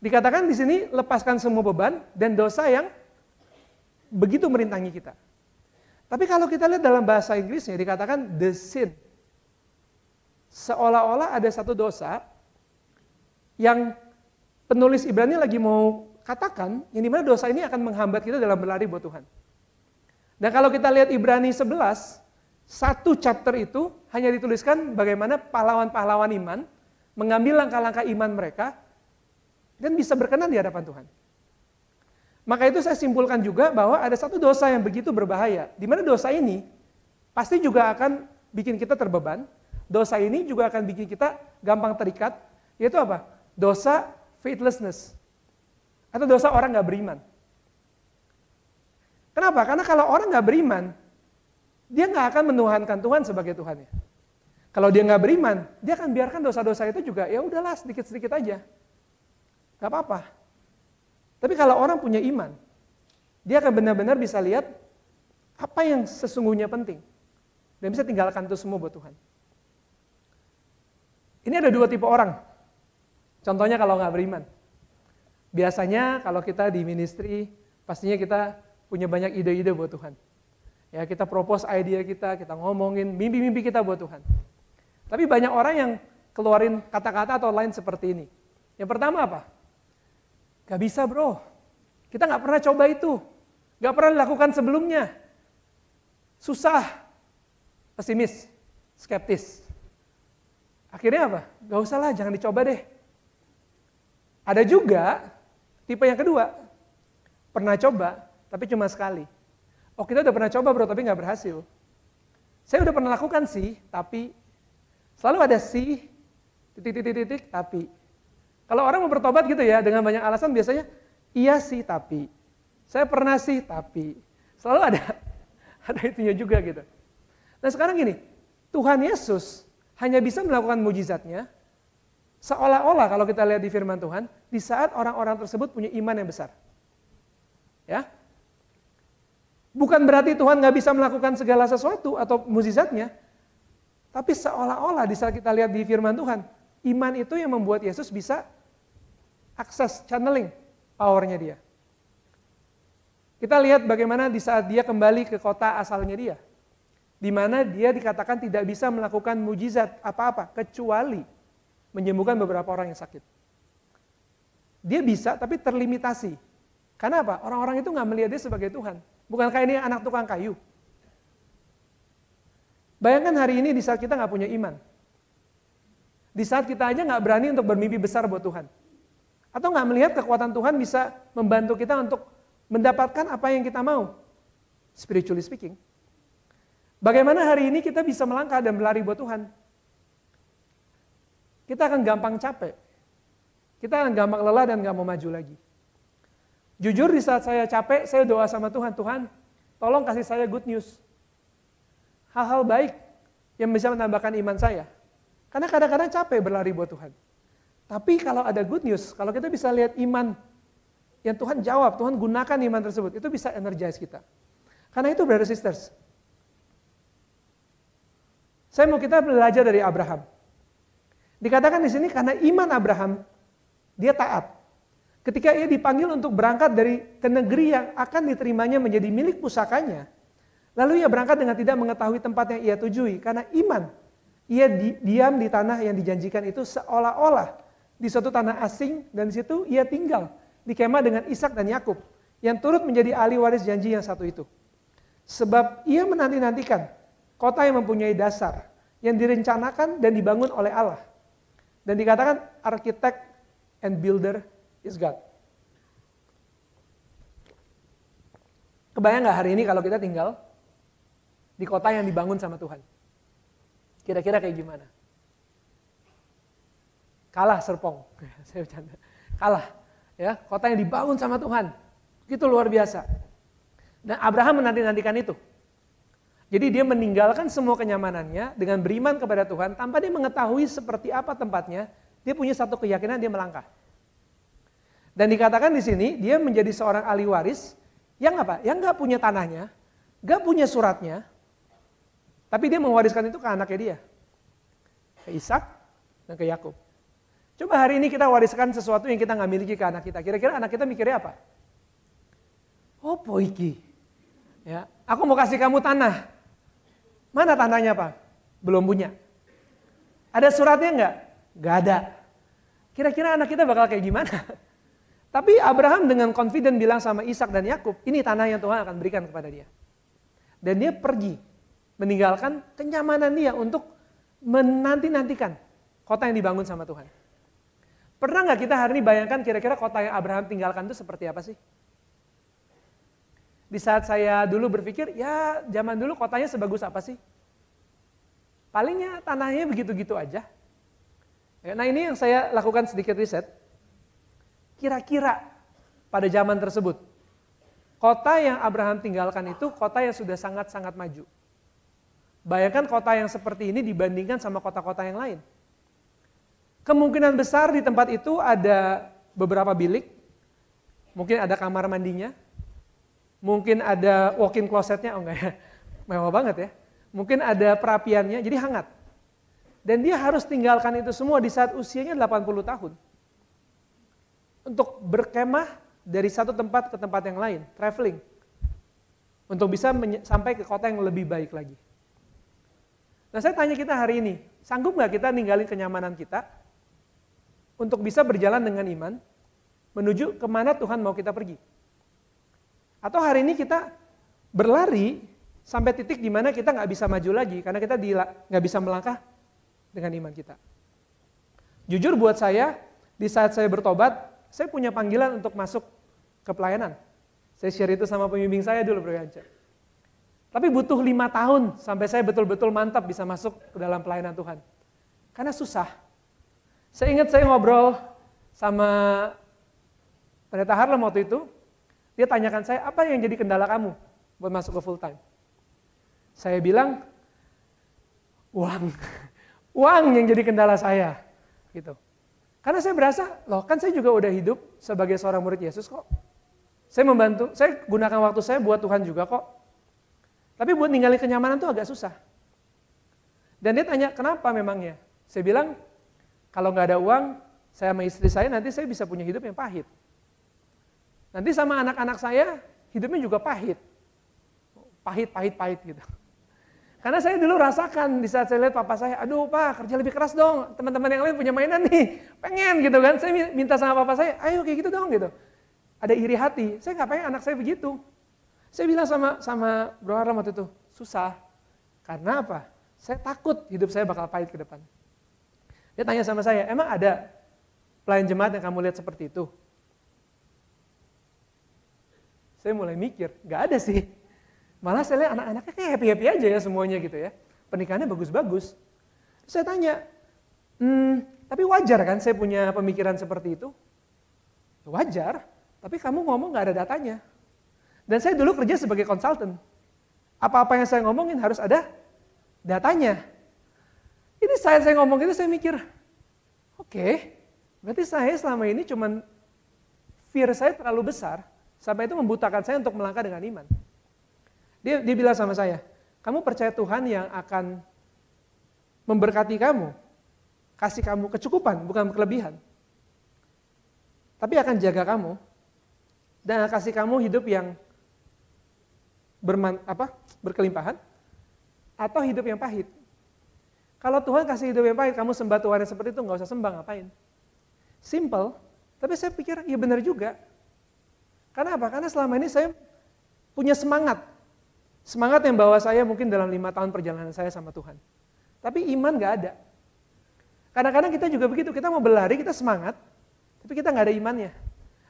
Dikatakan di sini lepaskan semua beban dan dosa yang begitu merintangi kita. Tapi kalau kita lihat dalam bahasa Inggrisnya dikatakan the sin. Seolah-olah ada satu dosa yang penulis Ibrani lagi mau katakan, yang dimana dosa ini akan menghambat kita dalam berlari buat Tuhan. Dan kalau kita lihat Ibrani 11, satu chapter itu hanya dituliskan bagaimana pahlawan-pahlawan iman mengambil langkah-langkah iman mereka dan bisa berkenan di hadapan Tuhan. Maka itu saya simpulkan juga bahwa ada satu dosa yang begitu berbahaya, di mana dosa ini pasti juga akan bikin kita terbeban, dosa ini juga akan bikin kita gampang terikat, yaitu apa? Dosa faithlessness, atau dosa orang nggak beriman. Kenapa? Karena kalau orang nggak beriman, dia nggak akan menuhankan Tuhan sebagai Tuhannya. Kalau dia nggak beriman, dia akan biarkan dosa-dosa itu juga, ya udahlah sedikit-sedikit aja. Nggak apa-apa. Tapi kalau orang punya iman, dia akan benar-benar bisa lihat apa yang sesungguhnya penting. Dan bisa tinggalkan itu semua buat Tuhan. Ini ada dua tipe orang Contohnya kalau nggak beriman. Biasanya kalau kita di ministry, pastinya kita punya banyak ide-ide buat Tuhan. Ya, kita propose idea kita ngomongin mimpi-mimpi kita buat Tuhan. Tapi banyak orang yang keluarin kata-kata atau lain seperti ini. Yang pertama apa? Gak bisa bro, kita gak pernah coba itu. Gak pernah dilakukan sebelumnya. Susah, pesimis, skeptis. Akhirnya apa? Gak usah lah, jangan dicoba deh. Ada juga tipe yang kedua, pernah coba tapi cuma sekali. Oh kita udah pernah coba bro tapi gak berhasil. Saya udah pernah lakukan sih, tapi selalu ada sih, titik, tapi. Kalau orang mau bertobat gitu ya, dengan banyak alasan biasanya, iya sih tapi. Saya pernah sih tapi. Selalu ada itunya juga gitu. Nah sekarang gini, Tuhan Yesus hanya bisa melakukan mujizatnya, seolah-olah kalau kita lihat di firman Tuhan, di saat orang-orang tersebut punya iman yang besar. Ya, bukan berarti Tuhan nggak bisa melakukan segala sesuatu atau mujizatnya, tapi seolah-olah di saat kita lihat di firman Tuhan, iman itu yang membuat Yesus bisa akses, channeling powernya dia. Kita lihat bagaimana di saat dia kembali ke kota asalnya dia, di mana dia dikatakan tidak bisa melakukan mujizat apa-apa, kecuali menyembuhkan beberapa orang yang sakit. Dia bisa, tapi terlimitasi. Karena apa? Orang-orang itu nggak melihat dia sebagai Tuhan. Bukankah ini anak tukang kayu? Bayangkan hari ini di saat kita nggak punya iman. Di saat kita aja nggak berani untuk bermimpi besar buat Tuhan. Atau nggak melihat kekuatan Tuhan bisa membantu kita untuk mendapatkan apa yang kita mau. Spiritually speaking. Bagaimana hari ini kita bisa melangkah dan berlari buat Tuhan? Kita akan gampang capek. Kita akan gampang lelah dan nggak mau maju lagi. Jujur di saat saya capek, saya doa sama Tuhan, Tuhan tolong kasih saya good news. Hal-hal baik yang bisa menambahkan iman saya. Karena kadang-kadang capek berlari buat Tuhan. Tapi kalau ada good news, kalau kita bisa lihat iman yang Tuhan jawab, Tuhan gunakan iman tersebut, itu bisa energize kita. Karena itu brother sisters, saya mau kita belajar dari Abraham. Dikatakan di sini karena iman Abraham, dia taat. Ketika ia dipanggil untuk berangkat ke negeri yang akan diterimanya menjadi milik pusakanya, lalu ia berangkat dengan tidak mengetahui tempat yang ia tujui. Karena iman, ia diam di tanah yang dijanjikan itu seolah-olah di suatu tanah asing, dan di situ ia tinggal di kemah dengan Ishak dan Yakub yang turut menjadi ahli waris janji yang satu itu. Sebab ia menanti-nantikan kota yang mempunyai dasar, yang direncanakan dan dibangun oleh Allah. Dan dikatakan architect and builder is God. Kebayang gak hari ini kalau kita tinggal di kota yang dibangun sama Tuhan? Kira-kira kayak gimana? Kalah Serpong. Saya bercanda. Kalah. Ya, kota yang dibangun sama Tuhan. Itu luar biasa. Dan Abraham menanti-nantikan itu. Jadi dia meninggalkan semua kenyamanannya dengan beriman kepada Tuhan tanpa dia mengetahui seperti apa tempatnya. Dia punya satu keyakinan, dia melangkah. Dan dikatakan di sini dia menjadi seorang ahli waris yang apa? Yang nggak punya tanahnya, nggak punya suratnya, tapi dia mewariskan itu ke anaknya dia, ke Ishak dan ke Yakub. Coba hari ini kita wariskan sesuatu yang kita nggak miliki ke anak kita. Kira-kira anak kita mikirnya apa? Oh poiki, ya, aku mau kasih kamu tanah. Mana tanahnya Pak? Belum punya. Ada suratnya nggak? Nggak ada. Kira-kira anak kita bakal kayak gimana? Tapi Abraham dengan confident bilang sama Ishak dan Yakub, ini tanah yang Tuhan akan berikan kepada dia. Dan dia pergi, meninggalkan kenyamanan dia untuk menanti-nantikan kota yang dibangun sama Tuhan. Pernah nggak kita hari ini bayangkan kira-kira kota yang Abraham tinggalkan itu seperti apa sih? Di saat saya dulu berpikir, ya zaman dulu kotanya sebagus apa sih? Palingnya tanahnya begitu-gitu aja. Nah ini yang saya lakukan sedikit riset. Kira-kira pada zaman tersebut, kota yang Abraham tinggalkan itu kota yang sudah sangat-sangat maju. Bayangkan kota yang seperti ini dibandingkan sama kota-kota yang lain. Kemungkinan besar di tempat itu ada beberapa bilik, mungkin ada kamar mandinya, mungkin ada walk-in closetnya, oh enggak ya, mewah banget ya. Mungkin ada perapiannya, jadi hangat. Dan dia harus tinggalkan itu semua di saat usianya 80 tahun. untuk berkemah dari satu tempat ke tempat yang lain, traveling. Untuk bisa sampai ke kota yang lebih baik lagi. Nah saya tanya kita hari ini, sanggup nggak kita ninggalin kenyamanan kita untuk bisa berjalan dengan iman menuju kemana Tuhan mau kita pergi? Atau hari ini kita berlari sampai titik di mana kita nggak bisa maju lagi karena kita nggak bisa melangkah dengan iman kita. Jujur buat saya, di saat saya bertobat, saya punya panggilan untuk masuk ke pelayanan. Saya share itu sama pembimbing saya dulu, Bro Yance. Tapi butuh 5 tahun sampai saya betul-betul mantap bisa masuk ke dalam pelayanan Tuhan. Karena susah. Saya ingat saya ngobrol sama Pendeta Harlem waktu itu, dia tanyakan saya, apa yang jadi kendala kamu buat masuk ke full time? Saya bilang, uang. Uang yang jadi kendala saya. Gitu. Karena saya berasa, loh kan saya juga udah hidup sebagai seorang murid Yesus kok. Saya membantu, saya gunakan waktu saya buat Tuhan juga kok. Tapi buat ninggalin kenyamanan tuh agak susah. Dan dia tanya, kenapa memangnya? Saya bilang, kalau nggak ada uang, saya sama istri saya nanti saya bisa punya hidup yang pahit. Nanti sama anak-anak saya, hidupnya juga pahit. Pahit gitu. Karena saya dulu rasakan di saat saya lihat papa saya, aduh pak kerja lebih keras dong, teman-teman yang lain punya mainan nih, pengen gitu kan. Saya minta sama papa saya, ayo kayak gitu dong gitu. Ada iri hati, saya nggak pengen anak saya begitu. Saya bilang sama Bro Harlem waktu itu, susah. Karena apa? Saya takut hidup saya bakal pahit ke depan. Dia tanya sama saya, emang ada pelayan jemaat yang kamu lihat seperti itu? Saya mulai mikir, nggak ada sih. Malah saya lihat anak-anaknya kayak happy-happy aja ya semuanya gitu ya. Pernikahannya bagus-bagus. Saya tanya, tapi wajar kan saya punya pemikiran seperti itu? Wajar. Tapi kamu ngomong nggak ada datanya. Dan saya dulu kerja sebagai konsultan. Apa-apa yang saya ngomongin harus ada datanya. Ini saat saya ngomong itu saya mikir, oke, berarti saya selama ini cuman fear saya terlalu besar, sampai itu membutakan saya untuk melangkah dengan iman. Dia bilang sama saya, kamu percaya Tuhan yang akan memberkati kamu, kasih kamu kecukupan, bukan kelebihan. Tapi akan jaga kamu, dan kasih kamu hidup yang berkelimpahan, atau hidup yang pahit. Kalau Tuhan kasih hidup yang pahit, kamu sembah Tuhan yang seperti itu, nggak usah sembah, ngapain? Simple, tapi saya pikir, iya benar juga. Karena apa? Karena selama ini saya punya semangat. Semangat yang bawa saya mungkin dalam 5 tahun perjalanan saya sama Tuhan. Tapi iman nggak ada. Kadang-kadang kita juga begitu, kita mau berlari, kita semangat, tapi kita nggak ada imannya.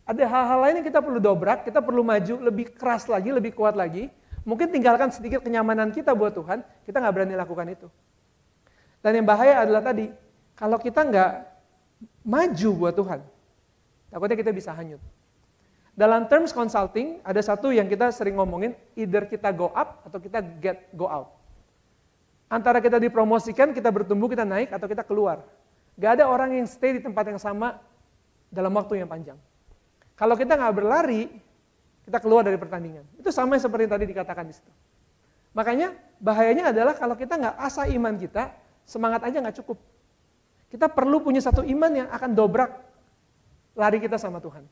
Ada hal-hal lain yang kita perlu dobrak, kita perlu maju lebih keras lagi, lebih kuat lagi. Mungkin tinggalkan sedikit kenyamanan kita buat Tuhan, kita nggak berani lakukan itu. Dan yang bahaya adalah tadi, kalau kita nggak maju buat Tuhan, takutnya kita bisa hanyut. Dalam terms consulting, ada satu yang kita sering ngomongin, either kita go up atau kita go out. Antara kita dipromosikan, kita bertumbuh, kita naik, atau kita keluar. Gak ada orang yang stay di tempat yang sama dalam waktu yang panjang. Kalau kita nggak berlari, kita keluar dari pertandingan. Itu sama seperti yang tadi dikatakan di situ. Makanya bahayanya adalah kalau kita nggak asah iman kita, semangat aja nggak cukup. Kita perlu punya satu iman yang akan dobrak lari kita sama Tuhan.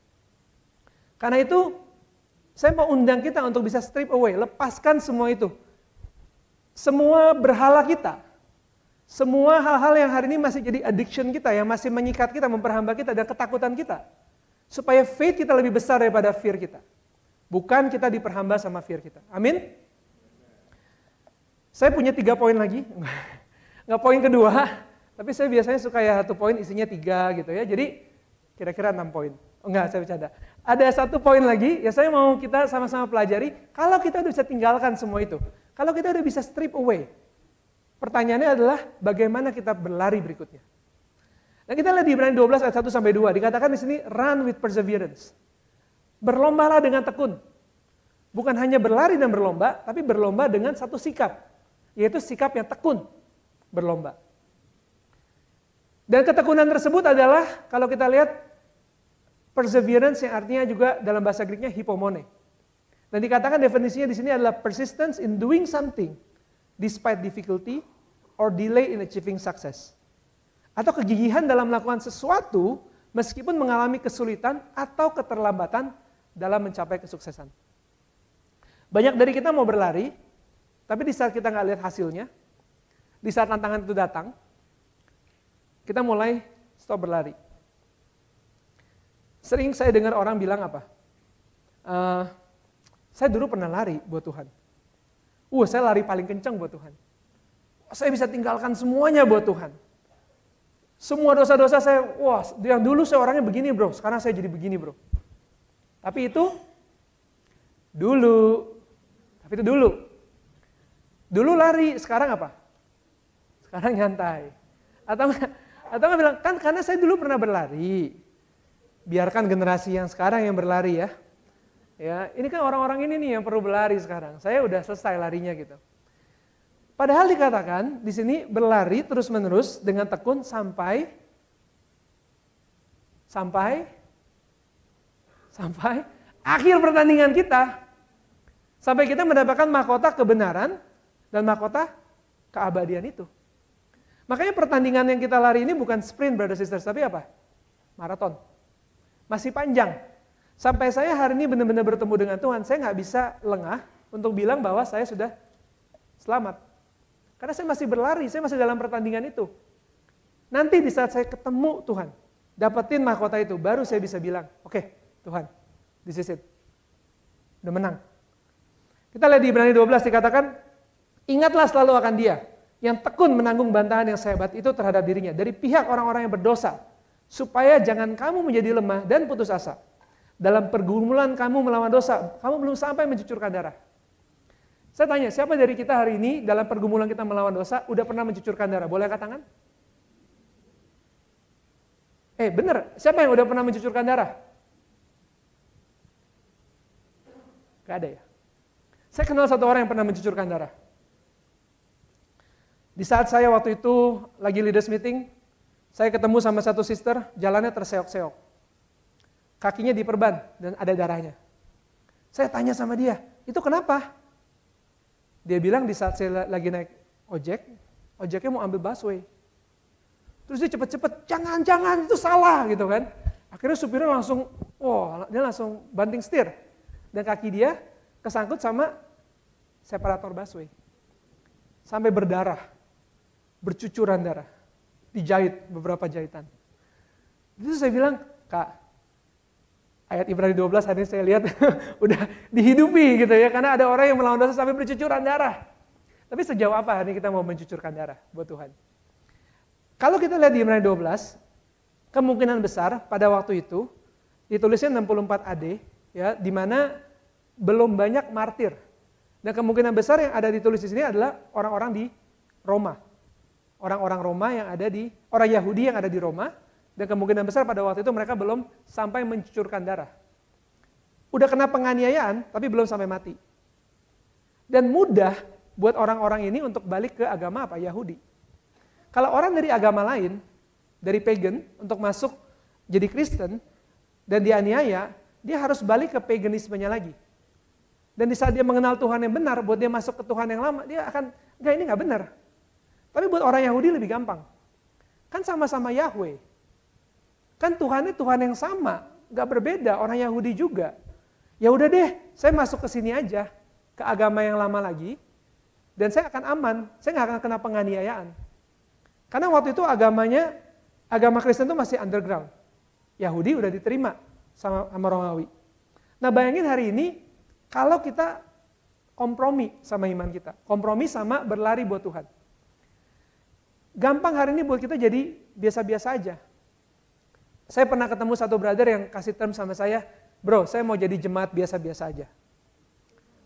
Karena itu, saya mau undang kita untuk bisa strip away, lepaskan semua itu. Semua berhala kita, semua hal-hal yang hari ini masih jadi addiction kita, yang masih menyikat kita, memperhamba kita, dan ketakutan kita. Supaya faith kita lebih besar daripada fear kita. Bukan kita diperhamba sama fear kita. Amin? Saya punya 3 poin lagi. Nggak poin kedua, tapi saya biasanya suka ya 1 poin isinya 3 gitu ya. Jadi kira-kira 6 poin. Oh enggak, saya bercanda. Ada 1 poin lagi, ya saya mau kita sama-sama pelajari. Kalau kita udah bisa tinggalkan semua itu. Kalau kita udah bisa strip away. Pertanyaannya adalah bagaimana kita berlari berikutnya. Dan kita lihat di Ibrani 12 ayat 1-2, dikatakan di sini run with perseverance. Berlombalah dengan tekun. Bukan hanya berlari dan berlomba, tapi berlomba dengan satu sikap, yaitu sikap yang tekun berlomba. Dan ketekunan tersebut adalah kalau kita lihat perseverance yang artinya juga dalam bahasa Greknya hypomone. Dan dikatakan definisinya di sini adalah persistence in doing something despite difficulty or delay in achieving success. Atau kegigihan dalam melakukan sesuatu meskipun mengalami kesulitan atau keterlambatan dalam mencapai kesuksesan. Banyak dari kita mau berlari, tapi di saat kita nggak lihat hasilnya, di saat tantangan itu datang, kita mulai stop berlari. Sering saya dengar orang bilang apa? Saya dulu pernah lari buat Tuhan. Saya lari paling kencang buat Tuhan. Saya bisa tinggalkan semuanya buat Tuhan. Semua dosa-dosa saya, yang dulu saya orangnya begini bro, sekarang saya jadi begini bro. Tapi itu dulu. Dulu lari, sekarang apa? Sekarang nyantai. Atau nggak bilang, kan karena saya dulu pernah berlari. Biarkan generasi yang sekarang yang berlari ya. Ya, ini kan orang-orang ini nih yang perlu berlari sekarang. Saya udah selesai larinya gitu. Padahal dikatakan di sini berlari terus-menerus dengan tekun sampai akhir pertandingan kita. Sampai kita mendapatkan mahkota kebenaran dan mahkota keabadian itu. Makanya pertandingan yang kita lari ini bukan sprint brother sisters, tapi apa? Maraton. Masih panjang. Sampai saya hari ini benar-benar bertemu dengan Tuhan, saya nggak bisa lengah untuk bilang bahwa saya sudah selamat. Karena saya masih berlari, saya masih dalam pertandingan itu. Nanti di saat saya ketemu Tuhan, dapetin mahkota itu, baru saya bisa bilang, oke, Tuhan, this is it. Udah menang. Kita lihat di Ibrani 12 dikatakan, ingatlah selalu akan Dia yang tekun menanggung bantahan yang sehebat itu terhadap dirinya dari pihak orang-orang yang berdosa, supaya jangan kamu menjadi lemah dan putus asa. Dalam pergumulan kamu melawan dosa, kamu belum sampai mencucurkan darah. Saya tanya, siapa dari kita hari ini dalam pergumulan kita melawan dosa, udah pernah mencucurkan darah? Boleh angkat tangan? Bener, siapa yang udah pernah mencucurkan darah? Gak ada ya? Saya kenal satu orang yang pernah mencucurkan darah. Di saat saya waktu itu lagi leaders meeting, saya ketemu sama satu sister, jalannya terseok-seok. Kakinya diperban dan ada darahnya. Saya tanya sama dia, itu kenapa? Dia bilang di saat saya lagi naik ojeknya mau ambil busway. Terus dia cepet-cepet, jangan itu salah gitu kan. Akhirnya supirnya langsung, dia langsung banting setir. Dan kaki dia kesangkut sama separator busway. Sampai berdarah, bercucuran darah, dijahit beberapa jahitan. Itu saya bilang, Kak, ayat Ibrani 12 hari ini saya lihat udah dihidupi gitu ya, karena ada orang yang melawan dosa sampai bercucuran darah. Tapi sejauh apa hari ini kita mau mencucurkan darah buat Tuhan? Kalau kita lihat di Ibrani 12, kemungkinan besar pada waktu itu ditulisnya 64 AD ya, di mana belum banyak martir. Dan kemungkinan besar yang ada ditulis di sini adalah orang-orang di Roma. Orang-orang Roma yang ada di orang Yahudi yang ada di Roma. Dan kemungkinan besar pada waktu itu mereka belum sampai mencucurkan darah. Udah kena penganiayaan, tapi belum sampai mati. Dan mudah buat orang-orang ini untuk balik ke agama apa? Yahudi. Kalau orang dari agama lain, dari pagan, untuk masuk jadi Kristen, dan dianiaya, dia harus balik ke paganismenya lagi. Dan di saat dia mengenal Tuhan yang benar, buat dia masuk ke Tuhan yang lama, dia akan, enggak, ini enggak benar. Tapi buat orang Yahudi lebih gampang. Kan sama-sama Yahweh. Kan Tuhannya Tuhan yang sama, gak berbeda, orang Yahudi juga. Ya udah deh, saya masuk ke sini aja, ke agama yang lama lagi, dan saya akan aman, saya gak akan kena penganiayaan. Karena waktu itu agama Kristen itu masih underground. Yahudi udah diterima sama Romawi. Nah bayangin hari ini, kalau kita kompromi sama iman kita, kompromi sama berlari buat Tuhan. Gampang hari ini buat kita jadi biasa-biasa aja. Saya pernah ketemu satu brother yang kasih term sama saya, bro, saya mau jadi jemaat biasa-biasa aja.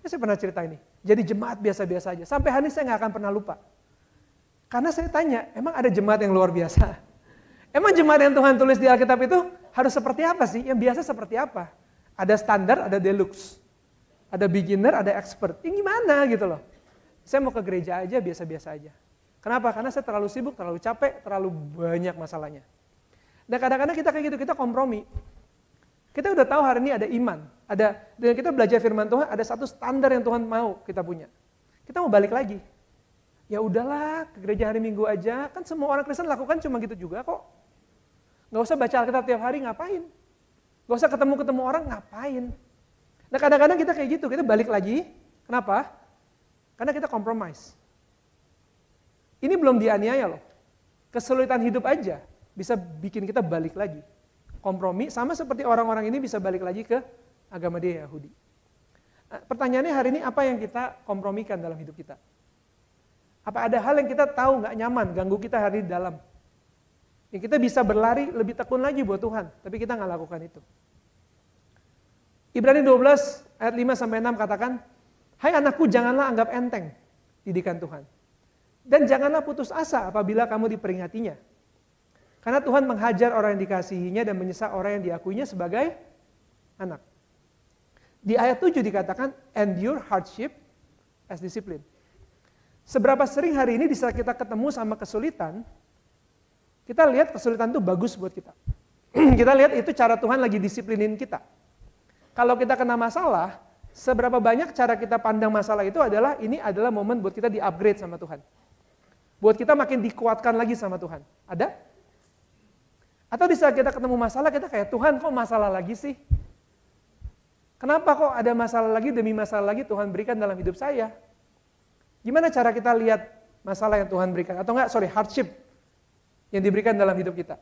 Saya pernah cerita ini, jadi jemaat biasa-biasa aja. Sampai hari ini saya nggak akan pernah lupa. Karena saya tanya, emang ada jemaat yang luar biasa? Emang jemaat yang Tuhan tulis di Alkitab itu harus seperti apa sih? Yang biasa seperti apa? Ada standar, ada deluxe. Ada beginner, ada expert. Ini gimana gitu loh. Saya mau ke gereja aja, biasa-biasa aja. Kenapa? Karena saya terlalu sibuk, terlalu capek, terlalu banyak masalahnya. Dan kadang-kadang kita kayak gitu, kita kompromi. Kita udah tahu hari ini ada iman, dengan kita belajar firman Tuhan, ada satu standar yang Tuhan mau kita punya. Kita mau balik lagi. Ya udahlah, ke gereja hari Minggu aja, kan semua orang Kristen lakukan cuma gitu juga kok. Nggak usah baca Alkitab tiap hari, ngapain? Nggak usah ketemu-ketemu orang, ngapain? Nah kadang-kadang kita kayak gitu, kita balik lagi. Kenapa? Karena kita compromise. Ini belum dianiaya loh. Kesulitan hidup aja bisa bikin kita balik lagi. Kompromi, sama seperti orang-orang ini bisa balik lagi ke agama dia Yahudi. Nah, pertanyaannya hari ini, apa yang kita kompromikan dalam hidup kita? Apa ada hal yang kita tahu nggak nyaman, ganggu kita hari di dalam? Yang kita bisa berlari lebih tekun lagi buat Tuhan, tapi kita nggak lakukan itu. Ibrani 12 ayat 5-6 katakan, hai anakku, janganlah anggap enteng didikan Tuhan. Dan janganlah putus asa apabila kamu diperingatinya. Karena Tuhan menghajar orang yang dikasihinya dan menyesal orang yang diakuinya sebagai anak. Di ayat 7 dikatakan, endure hardship as discipline. Seberapa sering hari ini di saat kita ketemu sama kesulitan, kita lihat kesulitan itu bagus buat kita. Kita lihat itu cara Tuhan lagi disiplinin kita. Kalau kita kena masalah, seberapa banyak cara kita pandang masalah itu adalah, ini adalah momen buat kita di-upgrade sama Tuhan. Buat kita makin dikuatkan lagi sama Tuhan. Ada? Atau di saat kita ketemu masalah, kita kayak, Tuhan kok masalah lagi sih? Kenapa kok ada masalah lagi demi masalah lagi Tuhan berikan dalam hidup saya? Gimana cara kita lihat masalah yang Tuhan berikan? Atau enggak, hardship yang diberikan dalam hidup kita.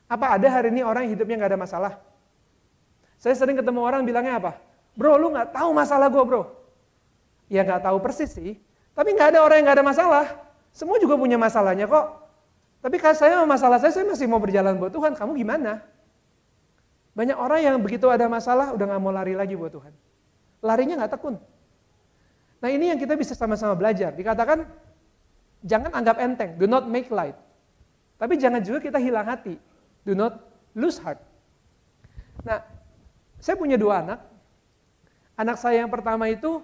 Apa ada hari ini orang yang hidupnya nggak ada masalah? Saya sering ketemu orang bilangnya apa? Bro, lu nggak tahu masalah gue bro. Ya nggak tahu persis sih, tapi nggak ada orang yang nggak ada masalah. Semua juga punya masalahnya kok. Tapi kalau saya masalah saya masih mau berjalan buat Tuhan. Kamu gimana? Banyak orang yang begitu ada masalah udah nggak mau lari lagi buat Tuhan. Larinya nggak tekun. Nah ini yang kita bisa sama-sama belajar. Dikatakan jangan anggap enteng, do not make light. Tapi jangan juga kita hilang hati, do not lose heart. Nah, saya punya 2 anak. Anak saya yang pertama itu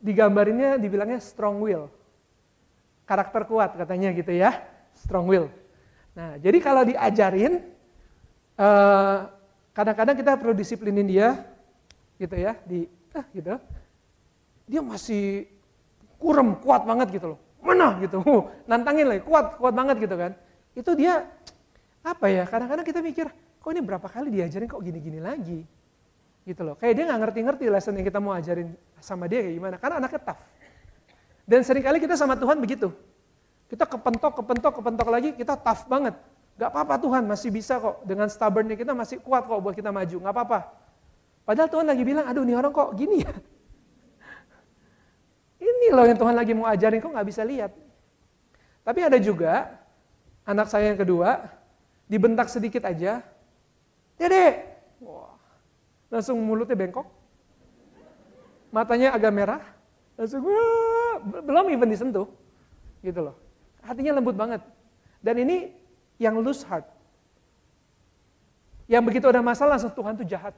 digambarinnya, dibilangnya strong will. Karakter kuat katanya gitu ya, strong will. Nah, jadi kalau diajarin, kadang-kadang kita perlu disiplinin dia, gitu ya, gitu. Dia masih kurem, kuat banget gitu loh. Mana gitu, nantangin lah, kuat banget gitu kan. Itu dia, apa ya, kadang-kadang kita mikir, kok ini berapa kali diajarin kok gini-gini lagi. Gitu loh, kayak dia nggak ngerti-ngerti lesson yang kita mau ajarin sama dia kayak gimana, karena anaknya tough. Dan seringkali kita sama Tuhan begitu, kita kepentok lagi, kita tough banget. Gak apa-apa Tuhan, masih bisa kok, dengan stubbornnya kita masih kuat kok buat kita maju, gak apa-apa. Padahal Tuhan lagi bilang, aduh ini orang kok gini ya. Ini loh yang Tuhan lagi mau ajarin, kok gak bisa lihat. Tapi ada juga, anak saya yang kedua, dibentak sedikit aja, Dede, wah, langsung mulutnya bengkok, matanya agak merah, langsung belum even disentuh, gitu loh. Hatinya lembut banget. Dan ini yang lose heart. Yang begitu ada masalah langsung Tuhan tuh jahat.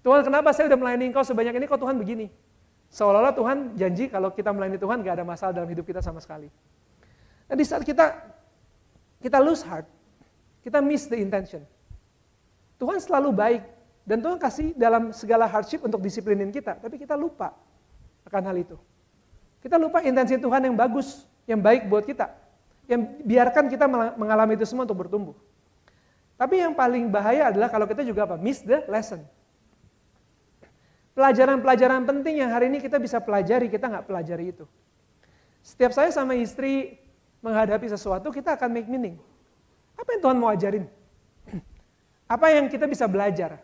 Tuhan kenapa saya udah melayani engkau sebanyak ini kok Tuhan begini? Seolah-olah Tuhan janji kalau kita melayani Tuhan gak ada masalah dalam hidup kita sama sekali. Dan di saat kita lose heart, kita miss the intention. Tuhan selalu baik, dan Tuhan kasih dalam segala hardship untuk disiplinin kita, tapi kita lupa akan hal itu. Kita lupa intensi Tuhan yang bagus, yang baik buat kita, yang biarkan kita mengalami itu semua untuk bertumbuh. Tapi yang paling bahaya adalah kalau kita juga apa? Miss the lesson. Pelajaran-pelajaran penting yang hari ini kita bisa pelajari, kita nggak pelajari itu. Setiap saya sama istri menghadapi sesuatu, kita akan make meaning. Apa yang Tuhan mau ajarin? Apa yang kita bisa belajar?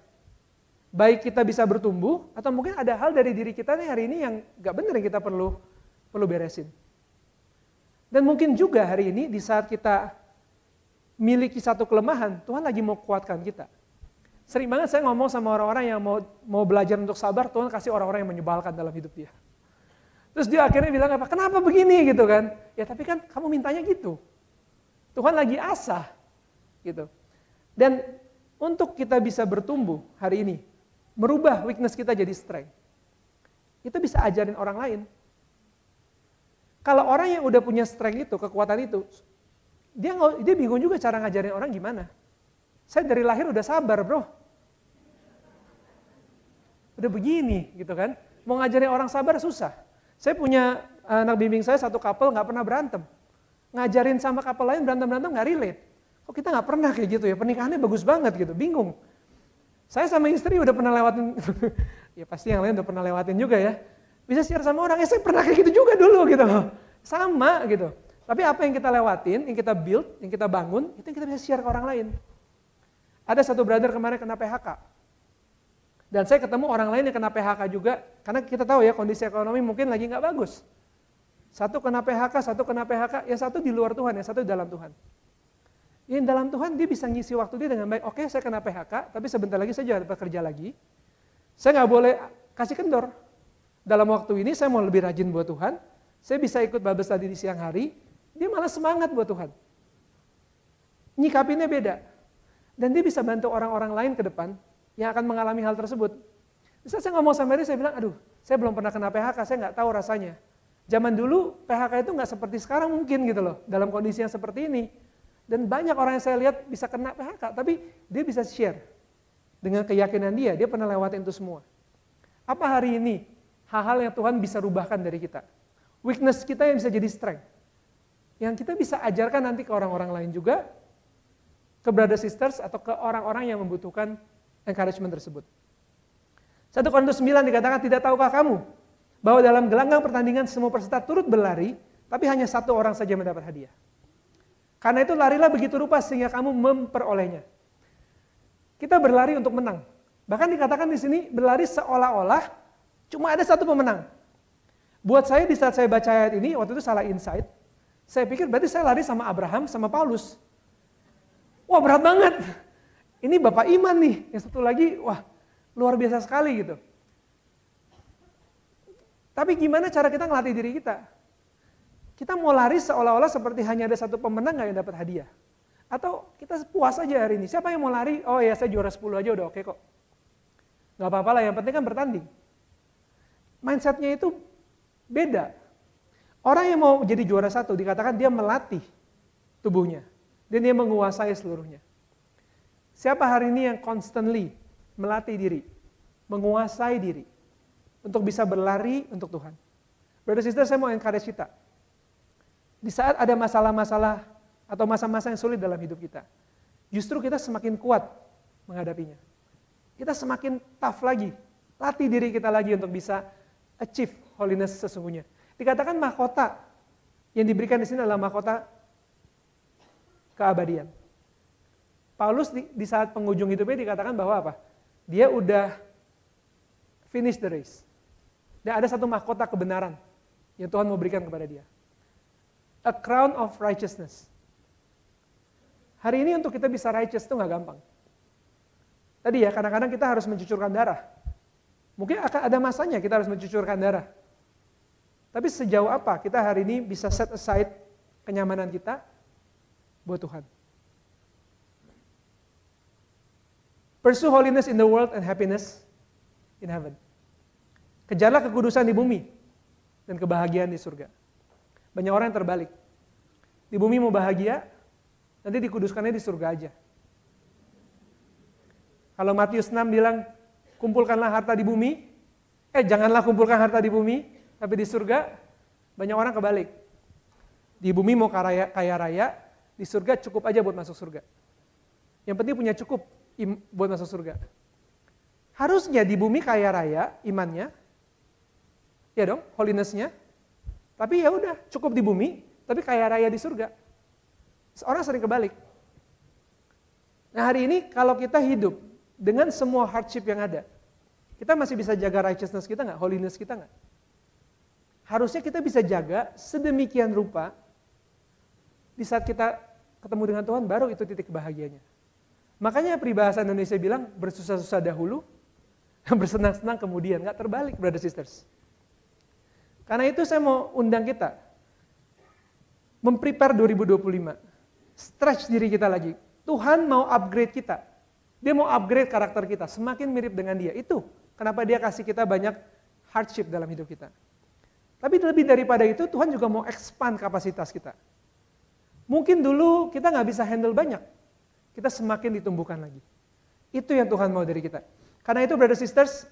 Baik kita bisa bertumbuh, atau mungkin ada hal dari diri kita nih hari ini yang nggak benar yang kita perlu beresin. Dan mungkin juga hari ini di saat kita miliki satu kelemahan, Tuhan lagi mau kuatkan kita. Sering banget saya ngomong sama orang-orang yang mau belajar untuk sabar, Tuhan kasih orang-orang yang menyebalkan dalam hidup dia. Terus dia akhirnya bilang apa? Kenapa begini gitu kan? Ya tapi kan kamu mintanya gitu. Tuhan lagi asah gitu. Dan untuk kita bisa bertumbuh hari ini, merubah weakness kita jadi strength, kita bisa ajarin orang lain. Kalau orang yang udah punya strength itu, kekuatan itu, dia bingung juga cara ngajarin orang gimana. Saya dari lahir udah sabar bro. Udah begini gitu kan. Mau ngajarin orang sabar susah. Saya punya anak bimbing saya satu couple nggak pernah berantem. Ngajarin sama couple lain berantem-berantem nggak relate. Kok kita nggak pernah kayak gitu ya, pernikahannya bagus banget gitu, bingung. Saya sama istri udah pernah lewatin, ya pasti yang lain udah pernah lewatin juga ya. Bisa share sama orang, saya pernah kayak gitu juga dulu gitu. Sama gitu. Tapi apa yang kita lewatin, yang kita build, yang kita bangun, itu yang kita bisa share ke orang lain. Ada satu brother kemarin kena PHK. Dan saya ketemu orang lain yang kena PHK juga, karena kita tahu ya kondisi ekonomi mungkin lagi nggak bagus. Satu kena PHK, yang satu di luar Tuhan, yang satu di dalam Tuhan. Yang dalam Tuhan dia bisa ngisi waktu dia dengan baik. Oke, saya kena PHK, tapi sebentar lagi saya juga bekerja lagi. Saya nggak boleh kasih kendor. Dalam waktu ini saya mau lebih rajin buat Tuhan. Saya bisa ikut Bible study di siang hari. Dia malah semangat buat Tuhan. Nyikapinnya beda. Dan dia bisa bantu orang-orang lain ke depan yang akan mengalami hal tersebut. Misalnya saya ngomong sama dia, saya bilang, aduh, saya belum pernah kena PHK, saya nggak tahu rasanya. Zaman dulu PHK itu nggak seperti sekarang mungkin gitu loh, dalam kondisi yang seperti ini. Dan banyak orang yang saya lihat bisa kena PHK, tapi dia bisa share dengan keyakinan dia pernah lewatin itu semua. Apa hari ini hal-hal yang Tuhan bisa rubahkan dari kita? Weakness kita yang bisa jadi strength. Yang kita bisa ajarkan nanti ke orang-orang lain juga, ke brother sisters atau ke orang-orang yang membutuhkan encouragement tersebut. 1 Korintus 9 dikatakan, tidak tahukah kamu bahwa dalam gelanggang pertandingan semua peserta turut berlari, tapi hanya satu orang saja mendapat hadiah. Karena itu larilah begitu rupa sehingga kamu memperolehnya. Kita berlari untuk menang. Bahkan dikatakan di sini berlari seolah-olah cuma ada satu pemenang. Buat saya di saat saya baca ayat ini, waktu itu salah insight. Saya pikir berarti saya lari sama Abraham, sama Paulus. Wah berat banget. Ini Bapak Iman nih. Yang satu lagi, wah luar biasa sekali gitu. Tapi gimana cara kita ngelatih diri kita? Kita mau lari seolah-olah seperti hanya ada satu pemenang nggak yang dapat hadiah. Atau kita puas aja hari ini. Siapa yang mau lari? Oh ya saya juara 10 aja udah oke kok. Nggak apa-apa lah, yang penting kan bertanding. Mindsetnya itu beda. Orang yang mau jadi juara 1 dikatakan dia melatih tubuhnya. Dan dia menguasai seluruhnya. Siapa hari ini yang constantly melatih diri, menguasai diri, untuk bisa berlari untuk Tuhan. Brother sister, saya mau encourage kita. Di saat ada masalah-masalah atau masa-masa yang sulit dalam hidup kita, justru kita semakin kuat menghadapinya. Kita semakin tough lagi, latih diri kita lagi untuk bisa achieve holiness sesungguhnya. Dikatakan mahkota yang diberikan di sini adalah mahkota keabadian. Paulus di saat penghujung hidupnya dikatakan bahwa apa? Dia udah finish the race. Dan ada satu mahkota kebenaran yang Tuhan mau berikan kepada dia. A crown of righteousness. Hari ini untuk kita bisa righteous itu nggak gampang. Tadi ya, kadang-kadang kita harus mencucurkan darah. Mungkin akan ada masanya kita harus mencucurkan darah. Tapi sejauh apa kita hari ini bisa set aside kenyamanan kita buat Tuhan. Pursue holiness in the world and happiness in heaven. Kejarlah kekudusan di bumi dan kebahagiaan di surga. Banyak orang yang terbalik. Di bumi mau bahagia, nanti dikuduskannya di surga aja. Kalau Matius 6 bilang, kumpulkanlah harta di bumi, janganlah kumpulkan harta di bumi, tapi di surga, banyak orang kebalik. Di bumi mau kaya raya, di surga cukup aja buat masuk surga. Yang penting punya cukup buat masuk surga. Harusnya di bumi kaya raya imannya, ya dong, holiness-nya, tapi ya udah cukup di bumi, tapi kaya raya di surga. Orang sering kebalik. Nah hari ini kalau kita hidup dengan semua hardship yang ada, kita masih bisa jaga righteousness kita nggak, holiness kita nggak? Harusnya kita bisa jaga sedemikian rupa, di saat kita ketemu dengan Tuhan, baru itu titik bahagianya. Makanya peribahasa Indonesia bilang, bersusah-susah dahulu, bersenang-senang kemudian, nggak terbalik, brothers sisters. Karena itu saya mau undang kita, memprepare 2025, stretch diri kita lagi. Tuhan mau upgrade kita, dia mau upgrade karakter kita, semakin mirip dengan dia. Itu kenapa dia kasih kita banyak hardship dalam hidup kita. Tapi lebih daripada itu, Tuhan juga mau expand kapasitas kita. Mungkin dulu kita nggak bisa handle banyak, kita semakin ditumbuhkan lagi. Itu yang Tuhan mau dari kita. Karena itu brothers sisters,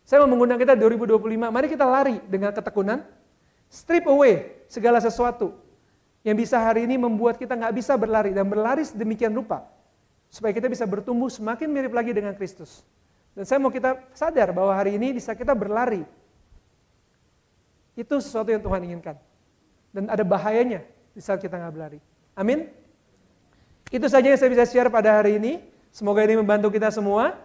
saya mau mengundang kita 2025, mari kita lari dengan ketekunan, Strip away segala sesuatu yang bisa hari ini membuat kita nggak bisa berlari dan berlari sedemikian rupa supaya kita bisa bertumbuh semakin mirip lagi dengan Kristus. Dan saya mau kita sadar bahwa hari ini bisa kita berlari. Itu sesuatu yang Tuhan inginkan. Dan ada bahayanya di saat kita nggak berlari. Amin. Itu saja yang saya bisa share pada hari ini. Semoga ini membantu kita semua.